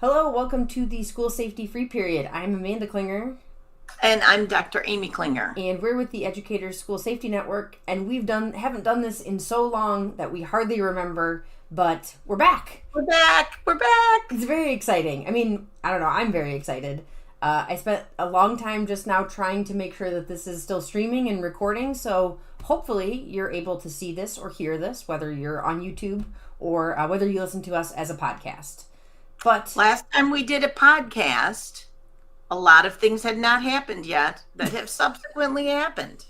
Hello, welcome to the School Safety Free Period. I'm Amanda Klinger. And I'm Dr. Amy Klinger. And we're with the Educators School Safety Network, and haven't done this in so long that we hardly remember, but we're back. We're back. We're back. It's very exciting. I mean, I don't know, I'm very excited. I spent a long time just now trying to make sure that this is still streaming and recording, so hopefully you're able to see this or hear this, whether you're on YouTube or whether you listen to us as a podcast. But last time we did a podcast, a lot of things had not happened yet that have subsequently happened.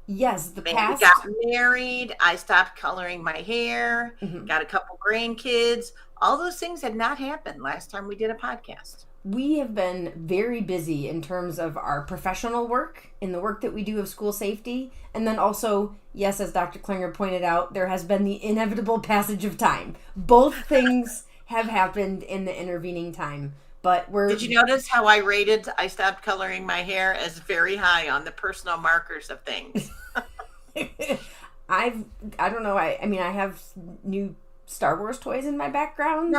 Yes, We got married. I stopped coloring my hair. Got a couple grandkids. All those things had not happened last time we did a podcast. We have been very busy in terms of our professional work, in the work that we do of school safety, and then also, yes, as Dr. Klinger pointed out, there has been the inevitable passage of time. Both things have happened in the intervening time. But Did you notice how I stopped coloring my hair as very high on the personal markers of things? I don't know. I mean, I have new Star Wars toys in my background.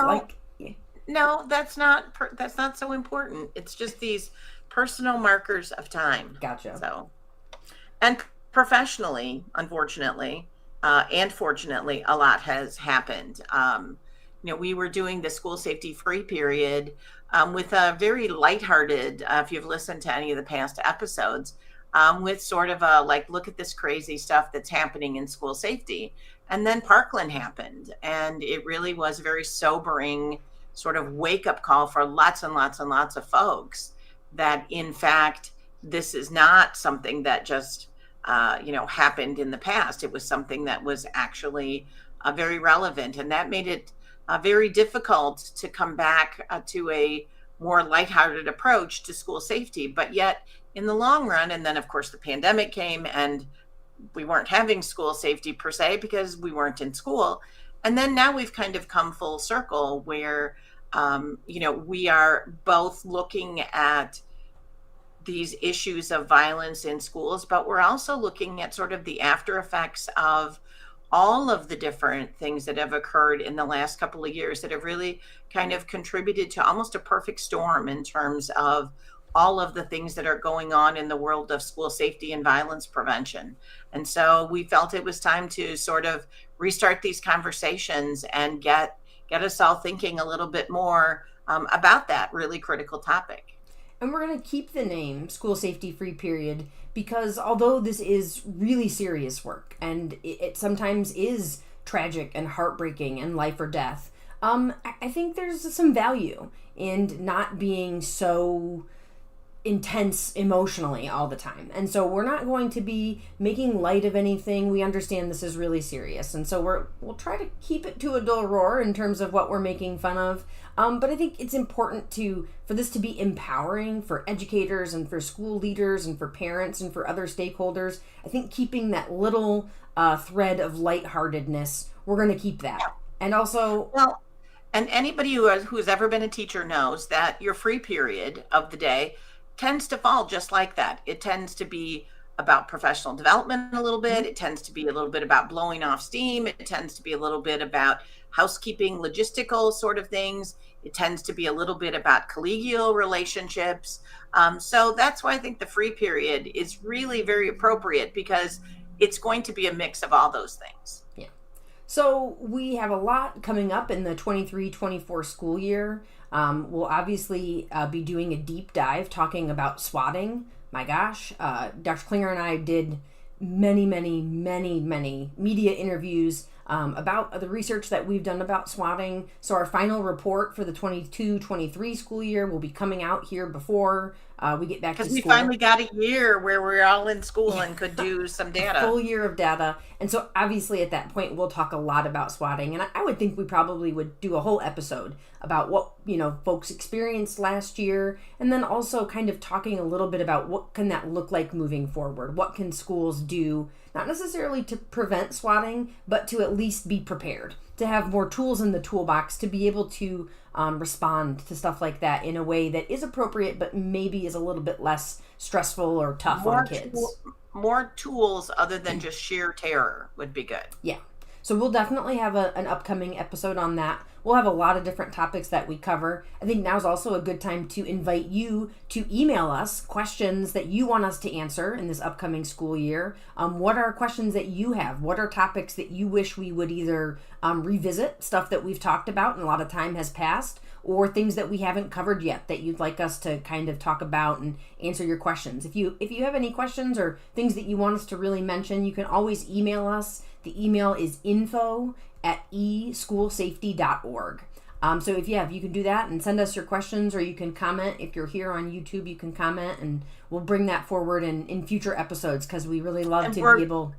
No, that's not so important. It's just these personal markers of time. Gotcha. So, and professionally, unfortunately, and fortunately, a lot has happened. We were doing the school safety free period with a very lighthearted, if you've listened to any of the past episodes, with sort of a look at this crazy stuff that's happening in school safety. And then Parkland happened, and it really was a very sobering sort of wake up call for lots and lots and lots of folks that, in fact, this is not something that just, happened in the past. It was something that was actually very relevant, and that made it very difficult to come back to a more lighthearted approach to school safety. But yet, in the long run, and then of course the pandemic came and we weren't having school safety per se because we weren't in school. And then now we've kind of come full circle where, we are both looking at these issues of violence in schools, but we're also looking at sort of the after effects of all of the different things that have occurred in the last couple of years that have really kind of contributed to almost a perfect storm in terms of all of the things that are going on in the world of school safety and violence prevention. And so we felt it was time to sort of restart these conversations and get us all thinking a little bit more about that really critical topic. And we're going to keep the name School Safety Free Period because although this is really serious work and it sometimes is tragic and heartbreaking and life or death, I think there's some value in not being so intense emotionally all the time. And so we're not going to be making light of anything. We understand this is really serious. And so we'll try to keep it to a dull roar in terms of what we're making fun of. But I think it's important for this to be empowering for educators and for school leaders and for parents and for other stakeholders. I think keeping that little thread of lightheartedness, we're going to keep that. And also... Well, and anybody who's ever been a teacher knows that your free period of the day tends to fall just like that. It tends to be about professional development a little bit. It tends to be a little bit about blowing off steam. It tends to be a little bit about housekeeping, logistical sort of things. It tends to be a little bit about collegial relationships. So that's why I think the free period is really very appropriate because it's going to be a mix of all those things. Yeah. So we have a lot coming up in the 23-24 school year. We'll obviously be doing a deep dive talking about swatting. My gosh, Dr. Klinger and I did many media interviews about the research that we've done about swatting. So our final report for the 22-23 school year will be coming out here before we get back to school. Because we finally got a year where we're all in school and could do some data. A full year of data. And so obviously at that point we'll talk a lot about swatting. And I would think we probably would do a whole episode about what, folks experienced last year. And then also kind of talking a little bit about what can that look like moving forward? What can schools do? Not necessarily to prevent swatting, but to at least be prepared, to have more tools in the toolbox to be able to respond to stuff like that in a way that is appropriate, but maybe is a little bit less stressful or tough on kids. More tools other than just sheer terror would be good. Yeah. So we'll definitely have an upcoming episode on that. We'll have a lot of different topics that we cover. I think now's also a good time to invite you to email us questions that you want us to answer in this upcoming school year. What are questions that you have? What are topics that you wish we would either revisit, stuff that we've talked about and a lot of time has passed, or things that we haven't covered yet that you'd like us to kind of talk about and answer your questions. If you have any questions or things that you want us to really mention, you can always email us. The email is info@eschoolsafety.org. So if you can do that and send us your questions, or you can comment. If you're here on YouTube, you can comment, and we'll bring that forward in future episodes, because we really love to be able...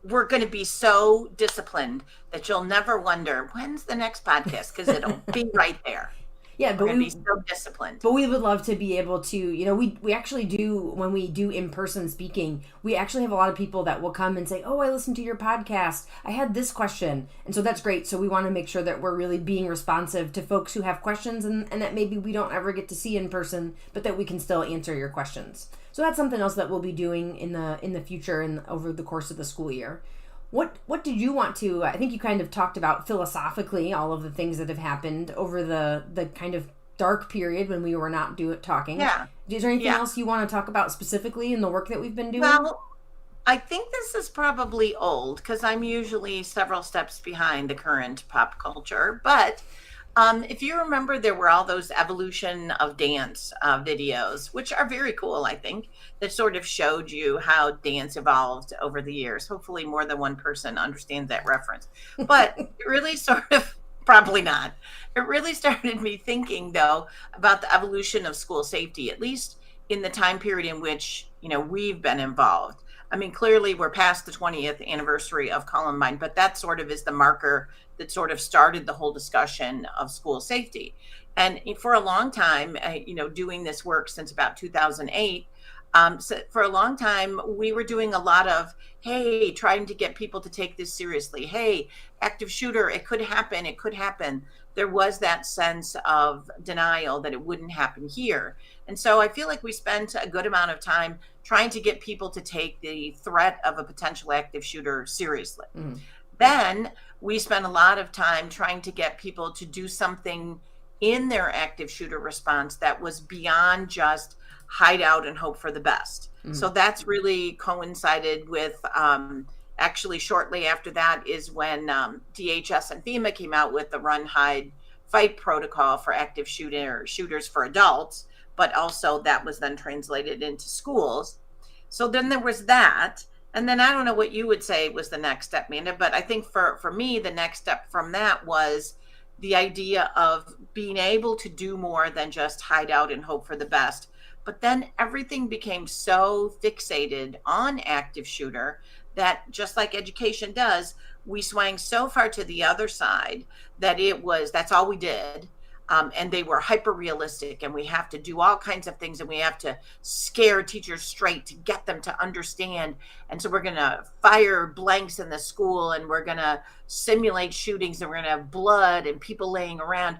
We're going to be so disciplined that you'll never wonder, when's the next podcast? Because it'll be right there. Yeah, but we're going to be so disciplined. But we would love to be able to, we actually do, when we do in-person speaking, we actually have a lot of people that will come and say, oh, I listened to your podcast. I had this question. And so that's great. So we want to make sure that we're really being responsive to folks who have questions and that maybe we don't ever get to see in person, but that we can still answer your questions. So that's something else that we'll be doing in the future and over the course of the school year. What did you want to, I think you kind of talked about philosophically all of the things that have happened over the kind of dark period when we were not talking. Yeah. Is there anything else you want to talk about specifically in the work that we've been doing? Well, I think this is probably old, because I'm usually several steps behind the current pop culture. But if you remember, there were all those evolution of dance videos, which are very cool, I think, that sort of showed you how dance evolved over the years. Hopefully more than one person understands that reference. But it really sort of, probably not. It really started me thinking, though, about the evolution of school safety, at least in the time period in which, we've been involved. I mean, clearly we're past the 20th anniversary of Columbine, but that sort of is the marker that sort of started the whole discussion of school safety. And for a long time, doing this work since about 2008, so for a long time, we were doing a lot of, hey, trying to get people to take this seriously. Hey, active shooter, it could happen. It could happen. There was that sense of denial that it wouldn't happen here. And so I feel like we spent a good amount of time trying to get people to take the threat of a potential active shooter seriously. Mm-hmm. Then we spent a lot of time trying to get people to do something in their active shooter response that was beyond just hide out and hope for the best. Mm-hmm. So that's really coincided with, actually shortly after that is when DHS and FEMA came out with the Run, Hide, Fight protocol for active shooters for adults, but also that was then translated into schools. So then there was that. And then I don't know what you would say was the next step, Amanda, but I think for me, the next step from that was the idea of being able to do more than just hide out and hope for the best. But then everything became so fixated on active shooter that, just like education does, we swang so far to the other side that that's all we did. And they were hyper realistic, and we have to do all kinds of things, and we have to scare teachers straight to get them to understand. And so we're going to fire blanks in the school, and we're going to simulate shootings, and we're going to have blood and people laying around.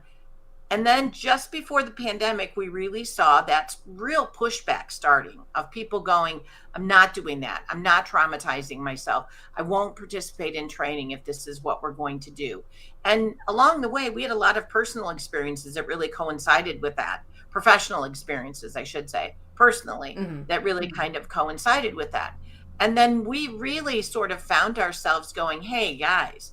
And then just before the pandemic, we really saw that real pushback starting of people going, I'm not doing that. I'm not traumatizing myself. I won't participate in training if this is what we're going to do. And along the way, we had a lot of personal experiences that really coincided with that. Professional experiences, I should say, personally, that really kind of coincided with that. And then we really sort of found ourselves going, hey, guys,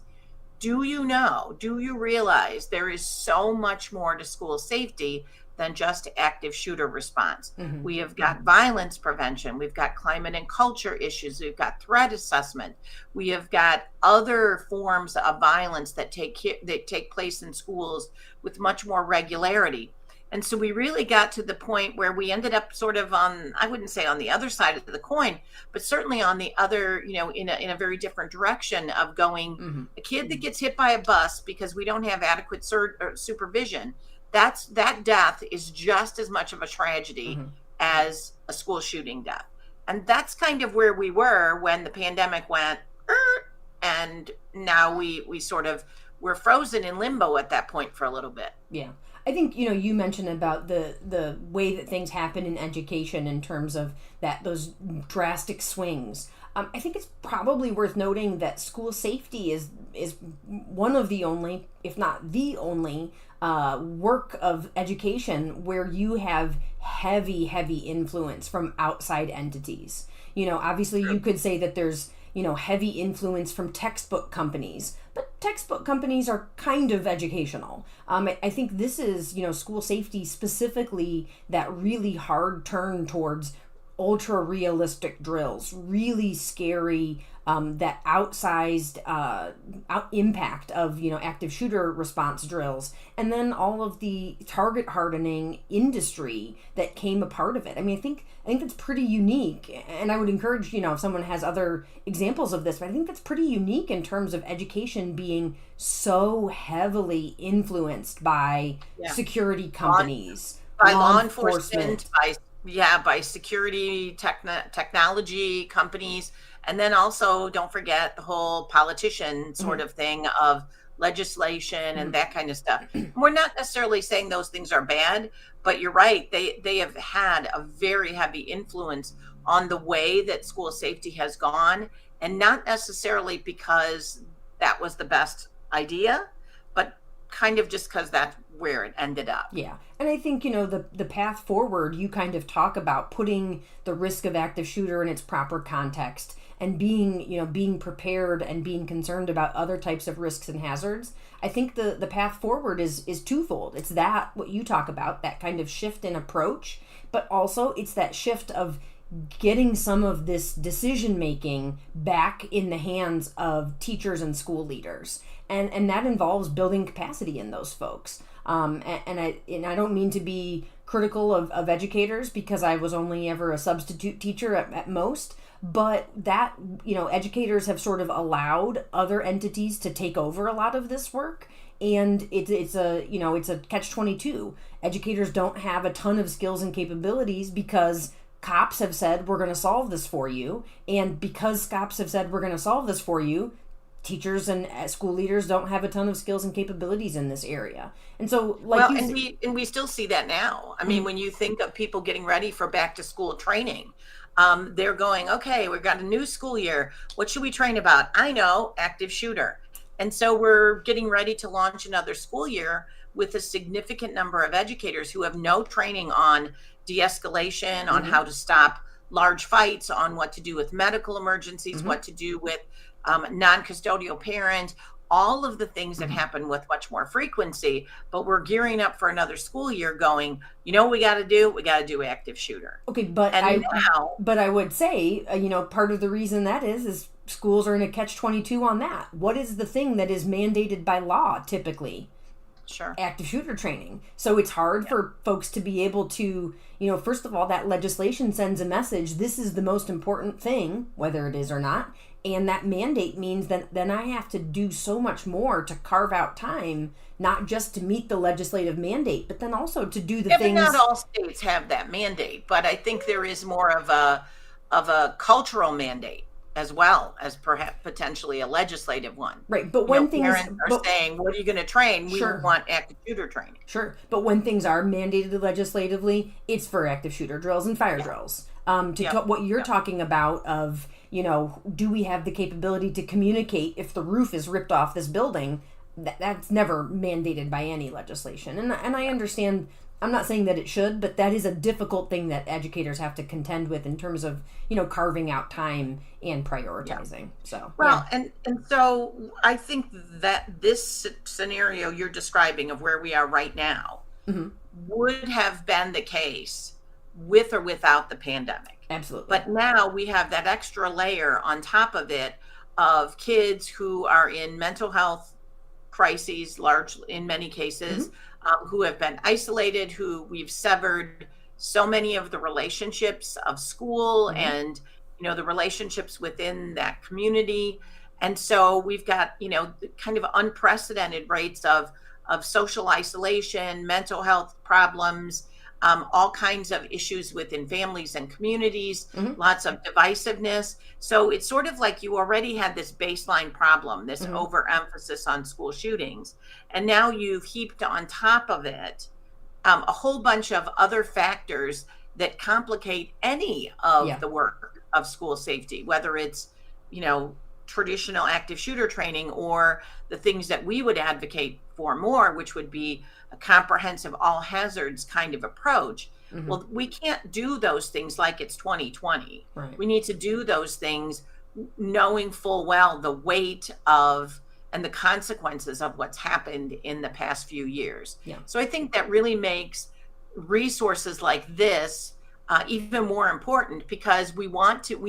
do you realize there is so much more to school safety than just active shooter response? Mm-hmm. We have got violence prevention. We've got climate and culture issues. We've got threat assessment. We have got other forms of violence that take place in schools with much more regularity. And so we really got to the point where we ended up sort of on, I wouldn't say on the other side of the coin, but certainly on the other, in a very different direction of going, a kid that gets hit by a bus because we don't have adequate supervision, that death is just as much of a tragedy as a school shooting death. And that's kind of where we were when the pandemic went, and now we sort of, we're frozen in limbo at that point for a little bit. Yeah. I think, you mentioned about the way that things happen in education in terms of those drastic swings. I think it's probably worth noting that school safety is is one of the only, if not the only, work of education where you have heavy influence from outside entities. Obviously you could say that there's, heavy influence from textbook companies, but textbook companies are kind of educational. I think this is, school safety specifically, that really hard turn towards ultra realistic drills, really scary, that outsized impact of active shooter response drills, and then all of the target hardening industry that came a part of it. I think that's pretty unique, and I would encourage if someone has other examples of this, but I think that's pretty unique in terms of education being so heavily influenced by security companies, by law enforcement, by security technology companies. And then also, don't forget the whole politician sort of thing of legislation and that kind of stuff. We're not necessarily saying those things are bad, but you're right. They have had a very heavy influence on the way that school safety has gone, and not necessarily because that was the best idea, but kind of just because that's where it ended up. Yeah. And I think, the path forward, you kind of talk about putting the risk of active shooter in its proper context and being prepared and being concerned about other types of risks and hazards. I think the path forward is twofold. It's that, what you talk about, that kind of shift in approach, but also it's that shift of getting some of this decision making back in the hands of teachers and school leaders. And that involves building capacity in those folks. And I don't mean to be critical of educators, because I was only ever a substitute teacher at most, but that, educators have sort of allowed other entities to take over a lot of this work. And it's a catch-22. Educators don't have a ton of skills and capabilities because cops have said, we're going to solve this for you. And because cops have said, we're going to solve this for you, teachers and school leaders don't have a ton of skills and capabilities in this area. And so, we still see that now. I mean, when you think of people getting ready for back to school training, they're going, okay, we've got a new school year. What should we train about? I know, active shooter. And so we're getting ready to launch another school year with a significant number of educators who have no training on de-escalation, on how to stop large fights, on what to do with medical emergencies, what to do with non-custodial parent, all of the things that happen with much more frequency. But we're gearing up for another school year going, what we got to do? We got to do active shooter. Okay, but I would say, part of the reason that is schools are in a catch-22 on that. What is the thing that is mandated by law typically? Sure. Active shooter training. So it's hard for folks to be able to, first of all, that legislation sends a message. This is the most important thing, whether it is or not. And that mandate means that then I have to do so much more to carve out time, not just to meet the legislative mandate, but then also to do the things. But not all states have that mandate, but I think there is more of a cultural mandate as well as perhaps potentially a legislative one. Right, but when parents are saying, what are you going to train? We want active shooter training. Sure, but when things are mandated legislatively, it's for active shooter drills and fire drills. What you're talking about of, do we have the capability to communicate if the roof is ripped off this building? That's never mandated by any legislation. And I understand, I'm not saying that it should, but that is a difficult thing that educators have to contend with in terms of, carving out time and prioritizing. So, and so I think that this scenario you're describing of where we are right now would have been the case with or without the pandemic. Absolutely. But now we have that extra layer on top of it of kids who are in mental health crises, in many cases, who have been isolated, who we've severed so many of the relationships of school and, the relationships within that community. And so we've got, kind of unprecedented rates of social isolation, mental health problems, all kinds of issues within families and communities, lots of divisiveness. So it's sort of like you already had this baseline problem, this overemphasis on school shootings. And now you've heaped on top of it a whole bunch of other factors that complicate any of the work of school safety, whether it's, traditional active shooter training, or the things that we would advocate for more, which would be a comprehensive all hazards kind of approach. Mm-hmm. Well, we can't do those things like it's 2020. Right. We need to do those things knowing full well the weight of and the consequences of what's happened in the past few years. Yeah. So I think that really makes resources like this even more important, because we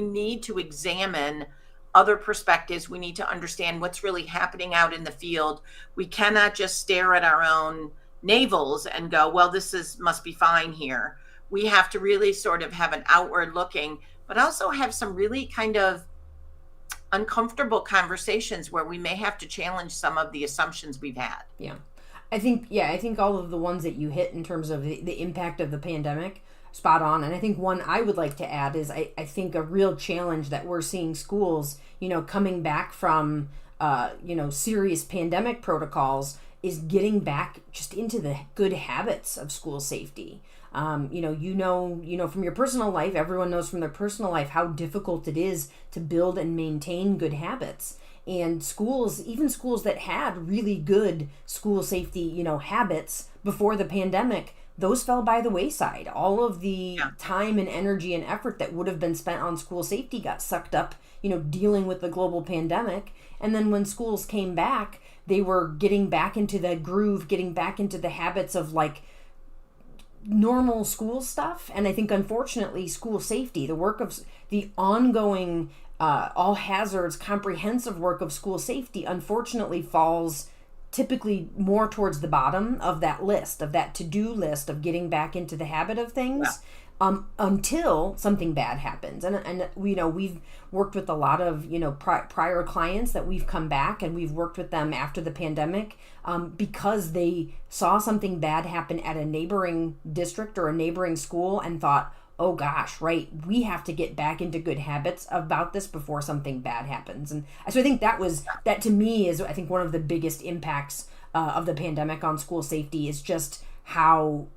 need to examine other perspectives. We need to understand what's really happening out in the field. We cannot just stare at our own navels and go, well, must be fine here. We have to really sort of have an outward looking, but also have some really kind of uncomfortable conversations where we may have to challenge some of the assumptions we've had. Yeah. I think all of the ones that you hit in terms of the impact of the pandemic, spot on. And I think one I would like to add is I think a real challenge that we're seeing schools, coming back from, serious pandemic protocols, is getting back just into the good habits of school safety. From your personal life, everyone knows from their personal life how difficult it is to build and maintain good habits. And schools, even schools that had really good school safety, habits before the pandemic, those fell by the wayside. All of the time and energy and effort that would have been spent on school safety got sucked up, dealing with the global pandemic. And then when schools came back, they were getting back into the groove, getting back into the habits of like normal school stuff. And I think, unfortunately, school safety, the work of the ongoing all hazards comprehensive work of school safety, unfortunately falls typically more towards the bottom of that list, of that to-do list of getting back into the habit of things. Until something bad happens. And we've worked with a lot of, prior clients that we've come back, and we've worked with them after the pandemic because they saw something bad happen at a neighboring district or a neighboring school and thought, oh gosh, right, we have to get back into good habits about this before something bad happens. And so I think that to me is, I think, one of the biggest impacts of the pandemic on school safety is just how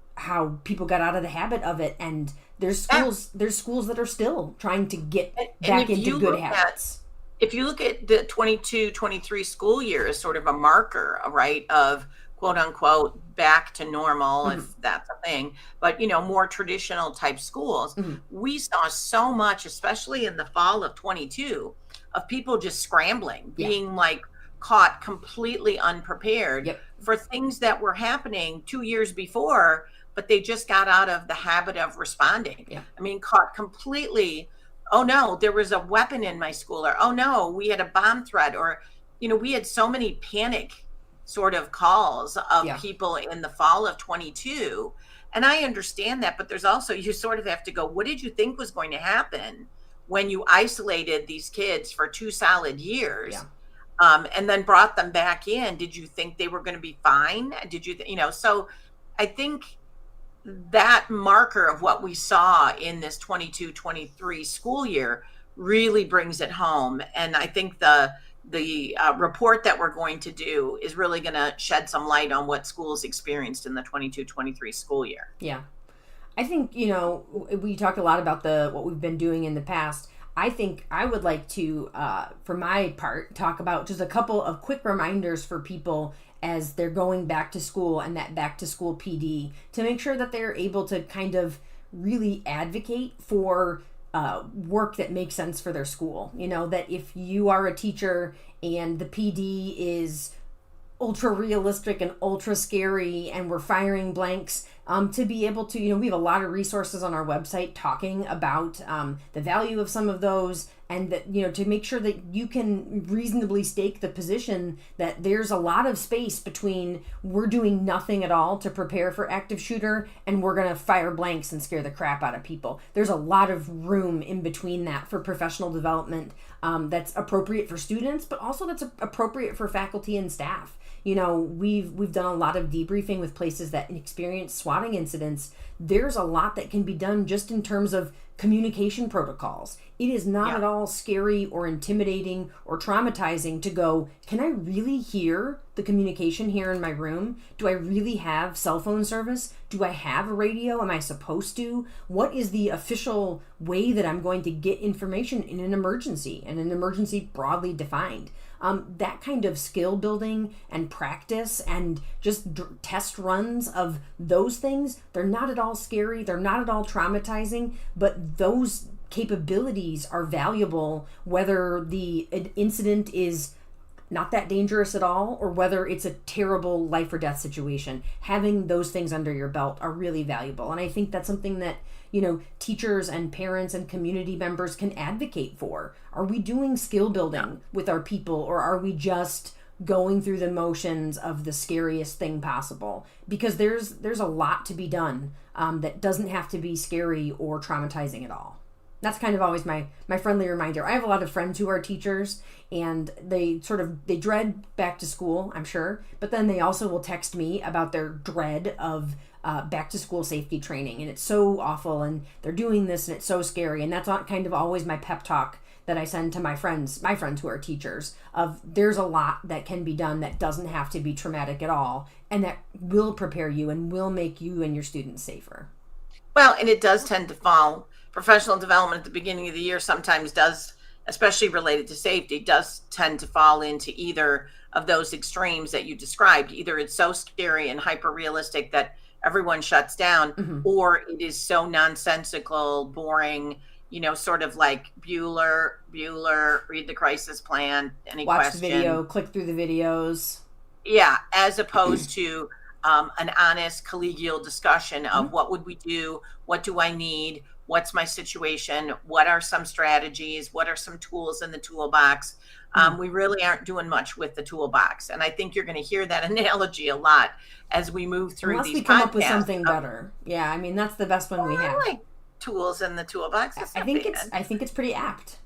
people got out of the habit of it. And there's schools that are still trying to get back into good habits. If you look at the 22-23 school year as sort of a marker, right, of quote unquote back to normal, if that's a thing, but more traditional type schools, we saw so much, especially in the fall of 22, of people just scrambling, being like caught completely unprepared for things that were happening 2 years before, but they just got out of the habit of responding. I mean, caught completely, oh no, there was a weapon in my school, or oh no, we had a bomb threat, or we had so many panic sort of calls of people in the fall of 22. And I understand that, but there's also, you sort of have to go, what did you think was going to happen when you isolated these kids for 2 solid years? And then brought them back in? Did you think they were going to be fine? Did you, so I think that marker of what we saw in this 22-23 school year really brings it home. And I think the report that we're going to do is really going to shed some light on what schools experienced in the 22-23 school year. Yeah. I think, we talked a lot about what we've been doing in the past. I think I would like to, for my part, talk about just a couple of quick reminders for people as they're going back to school and that back to school PD, to make sure that they're able to kind of really advocate for work that makes sense for their school. That if you are a teacher and the PD is ultra realistic and ultra scary and we're firing blanks, to be able to, we have a lot of resources on our website talking about the value of some of those, and that, to make sure that you can reasonably stake the position that there's a lot of space between we're doing nothing at all to prepare for active shooter and we're going to fire blanks and scare the crap out of people. There's a lot of room in between that for professional development that's appropriate for students, but also that's appropriate for faculty and staff. We've done a lot of debriefing with places that experienced SWAT spotting incidents, there's a lot that can be done just in terms of communication protocols. It is not at all scary or intimidating or traumatizing to go, can I really hear the communication here in my room? Do I really have cell phone service? Do I have a radio? Am I supposed to? What is the official way that I'm going to get information in an emergency, and an emergency broadly defined? That kind of skill building and practice and just test runs of those things, they're not at all scary, they're not at all traumatizing, but those capabilities are valuable whether the incident is not that dangerous at all or whether it's a terrible life or death situation. Having those things under your belt are really valuable. And I think that's something that, teachers and parents and community members can advocate for. Are we doing skill building with our people, or are we just going through the motions of the scariest thing possible? Because there's a lot to be done that doesn't have to be scary or traumatizing at all. That's kind of always my friendly reminder. I have a lot of friends who are teachers, and they dread back to school, I'm sure, but then they also will text me about their dread of back to school safety training, and it's so awful, and they're doing this, and it's so scary. And that's not kind of always my pep talk that I send to my friends who are teachers, of there's a lot that can be done that doesn't have to be traumatic at all, and that will prepare you and will make you and your students safer. Well, and it does tend to fall, professional development at the beginning of the year sometimes does, especially related to safety, does tend to fall into either of those extremes that you described. Either it's so scary and hyper realistic that everyone shuts down, or it is so nonsensical, boring, sort of like Bueller, read the crisis plan, any watch question. the video, click through the videos. Yeah, as opposed to an honest collegial discussion of what would we do, what do I need, what's my situation, what are some strategies, what are some tools in the toolbox. We really aren't doing much with the toolbox. And I think you're going to hear that analogy a lot as we move through Unless these we come podcasts. up with something better. Yeah, I mean, that's the best one we have. I like tools in the toolbox. I think it's pretty apt.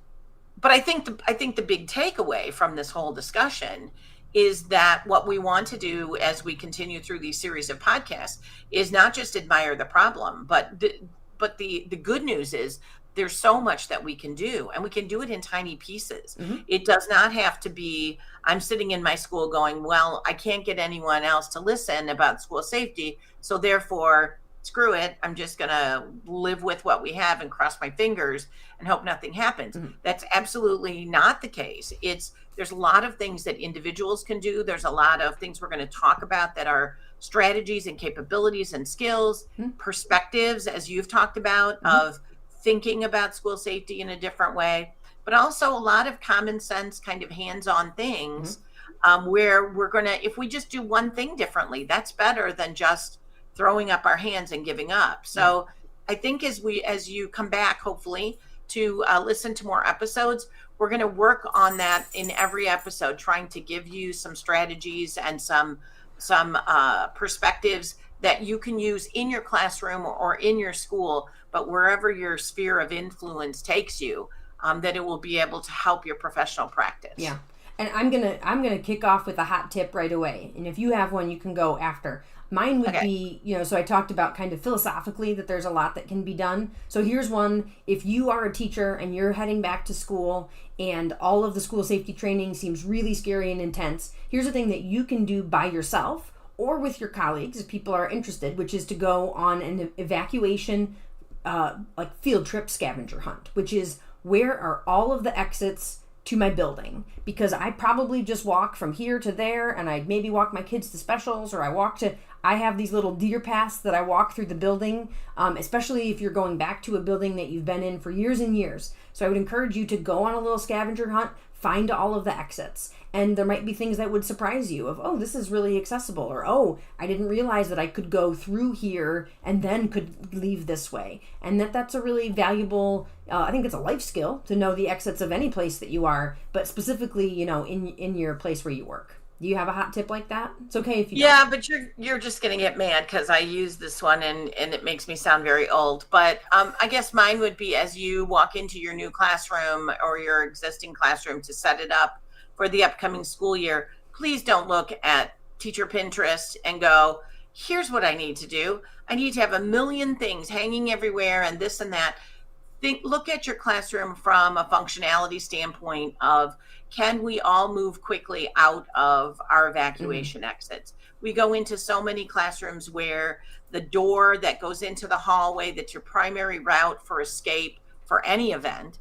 But I think the big takeaway from this whole discussion is that what we want to do as we continue through these series of podcasts is not just admire the problem, but the good news is there's so much that we can do, and we can do it in tiny pieces. It does not have to be, I'm sitting in my school going, well, I can't get anyone else to listen about school safety, so therefore, screw it. I'm just going to live with what we have and cross my fingers and hope nothing happens. That's absolutely not the case. There's a lot of things that individuals can do. There's a lot of things we're going to talk about that are strategies and capabilities and skills, perspectives, as you've talked about, of thinking about school safety in a different way, but also a lot of common sense kind of hands-on things where we're going to, if we just do one thing differently, that's better than just throwing up our hands and giving up. So I think as you come back, hopefully, to listen to more episodes, we're going to work on that in every episode, trying to give you some strategies and some perspectives that you can use in your classroom or in your school, but wherever your sphere of influence takes you, that it will be able to help your professional practice. Yeah. And I'm gonna kick off with a hot tip right away. And if you have one, you can go after. Mine would be, so I talked about kind of philosophically that there's a lot that can be done. So here's one. If you are a teacher and you're heading back to school and all of the school safety training seems really scary and intense, here's a thing that you can do by yourself or with your colleagues if people are interested, which is to go on an evacuation like field trip scavenger hunt, which is where are all of the exits to my building, because I probably just walk from here to there, and I maybe walk my kids to specials, or I have these little deer paths that I walk through the building, especially if you're going back to a building that you've been in for years and years. So I would encourage you to go on a little scavenger hunt, find all of the exits. And there might be things that would surprise you of, oh, this is really accessible, or, oh, I didn't realize that I could go through here and then could leave this way. And that's a really valuable, I think it's a life skill to know the exits of any place that you are, but specifically, in your place where you work. Do you have a hot tip like that? It's okay if you don't. But you're just going to get mad because I use this one and it makes me sound very old. But I guess mine would be, as you walk into your new classroom or your existing classroom to set it up for the upcoming school year, please don't look at teacher Pinterest and go, here's what I need to do. I need to have a million things hanging everywhere and this and that. Look at your classroom from a functionality standpoint of, can we all move quickly out of our evacuation exits? We go into so many classrooms where the door that goes into the hallway, that's your primary route for escape for any event,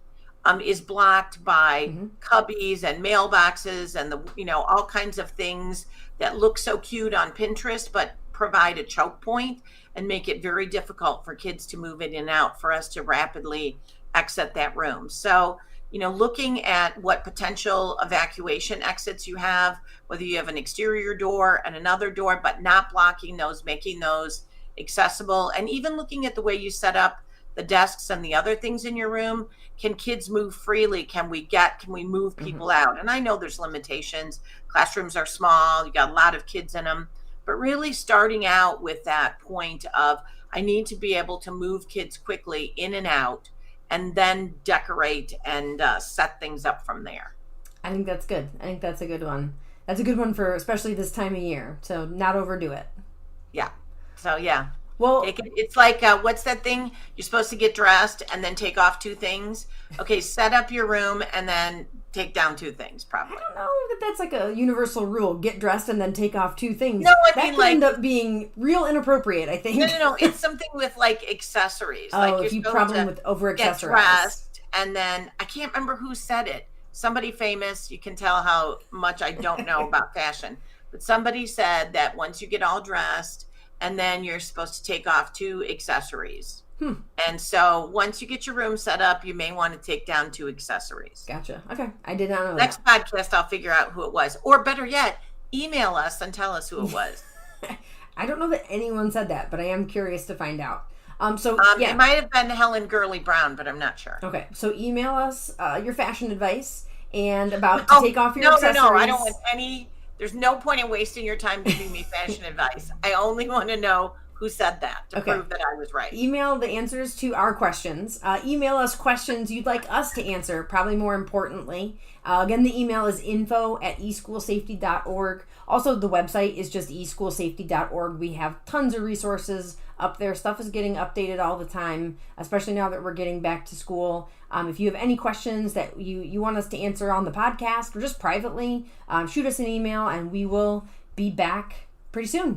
is blocked by cubbies and mailboxes and all kinds of things that look so cute on Pinterest, but provide a choke point and make it very difficult for kids to move in and out, for us to rapidly exit that room. So, looking at what potential evacuation exits you have, whether you have an exterior door and another door, but not blocking those, making those accessible, and even looking at the way you set up the desks and the other things in your room. Can kids move freely? Can we move people out? And I know there's limitations. Classrooms are small, you got a lot of kids in them, but really starting out with that point of, I need to be able to move kids quickly in and out, and then decorate and set things up from there. I think that's good. I think that's a good one. That's a good one for especially this time of year. So not overdo it. Yeah. So yeah. Well, it's like, what's that thing? You're supposed to get dressed and then take off 2 things. Okay, set up your room and then take down 2 things, probably. I don't know that that's like a universal rule. Get dressed and then take off 2 things. No, that could end up being real inappropriate, I think. No. It's something with like accessories. Oh, like if you problem with over accessorize. Get dressed, and then I can't remember who said it. Somebody famous. You can tell how much I don't know about fashion, but somebody said that once you get all dressed, and then you're supposed to take off 2 accessories. And so once you get your room set up, you may want to take down 2 accessories. Gotcha. Okay. I did not know Next podcast, I'll figure out who it was. Or better yet, email us and tell us who it was. I don't know that anyone said that, but I am curious to find out. It might have been Helen Gurley Brown, but I'm not sure. Okay. So email us your fashion advice and about to take off your accessories. No. I don't want any... There's no point in wasting your time giving me fashion advice. I only want to know who said that to prove that I was right. Email the answers to our questions. Email us questions you'd like us to answer, probably more importantly. Again, the email is info@eschoolsafety.org. Also, the website is just eschoolsafety.org. We have tons of resources up there. Stuff is getting updated all the time, especially now that we're getting back to school. If you have any questions that you want us to answer on the podcast or just privately, shoot us an email and we will be back pretty soon.